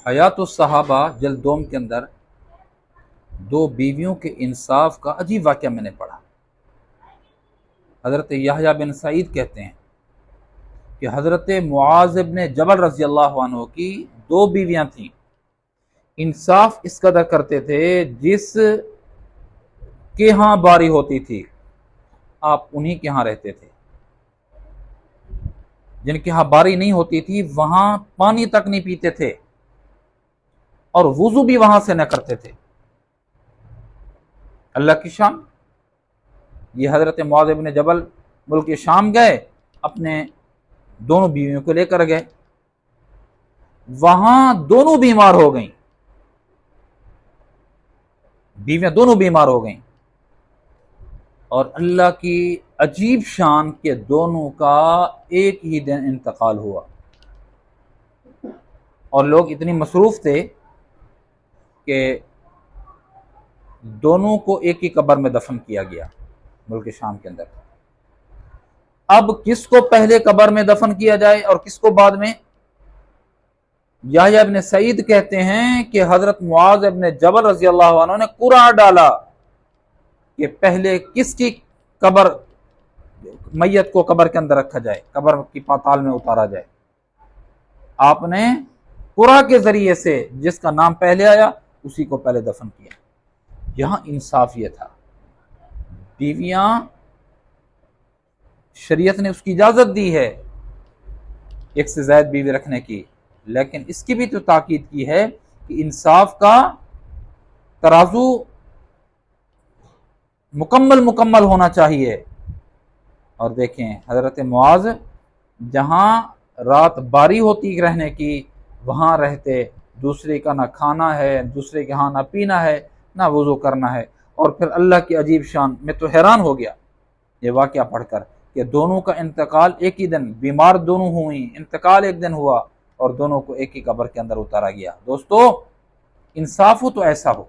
حیات الصحابہ جلد دوم کے اندر دو بیویوں کے انصاف کا عجیب واقعہ میں نے پڑھا۔ حضرت یحییٰ بن سعید کہتے ہیں کہ حضرت معاذ بن جبل رضی اللہ عنہ کی دو بیویاں تھیں، انصاف اس قدر کرتے تھے جس کے ہاں باری ہوتی تھی آپ انہی کے ہاں رہتے تھے، جن کے ہاں باری نہیں ہوتی تھی وہاں پانی تک نہیں پیتے تھے اور وضو بھی وہاں سے نہ کرتے تھے۔ اللہ کی شان۔ یہ حضرت معاذ بن جبل ملک شام گئے، اپنے دونوں بیویوں کو لے کر گئے، وہاں دونوں بیمار ہو گئیں، بیویاں دونوں بیمار ہو گئیں، اور اللہ کی عجیب شان کہ دونوں کا ایک ہی دن انتقال ہوا، اور لوگ اتنی مصروف تھے کہ دونوں کو ایک ہی قبر میں دفن کیا گیا ملک شام کے اندر۔ اب کس کو پہلے قبر میں دفن کیا جائے اور کس کو بعد میں؟ یحییٰ ابن سعید کہتے ہیں کہ حضرت معاذ ابن جبل رضی اللہ عنہ نے قرعہ ڈالا کہ پہلے کس کی قبر، میت کو قبر کے اندر رکھا جائے، قبر کی پاتال میں اتارا جائے۔ آپ نے قرعہ کے ذریعے سے جس کا نام پہلے آیا اسی کو پہلے دفن کیا۔ یہاں انصاف یہ تھا، بیویاں شریعت نے اس کی اجازت دی ہے ایک سے زائد بیوی رکھنے کی، لیکن اس کی بھی تو تاکید کی ہے کہ انصاف کا ترازو مکمل ہونا چاہیے۔ اور دیکھیں حضرت معاذ جہاں رات باری ہوتی رہنے کی وہاں رہتے، دوسرے کا نہ کھانا ہے، دوسرے کے ہاں نہ پینا ہے، نہ وضو کرنا ہے، اور پھر اللہ کی عجیب شان۔ میں تو حیران ہو گیا یہ واقعہ پڑھ کر کہ دونوں کا انتقال ایک ہی دن، بیمار دونوں ہوئیں، انتقال ایک دن ہوا اور دونوں کو ایک ہی قبر کے اندر اتارا گیا۔ دوستو انصاف ہو تو ایسا ہو۔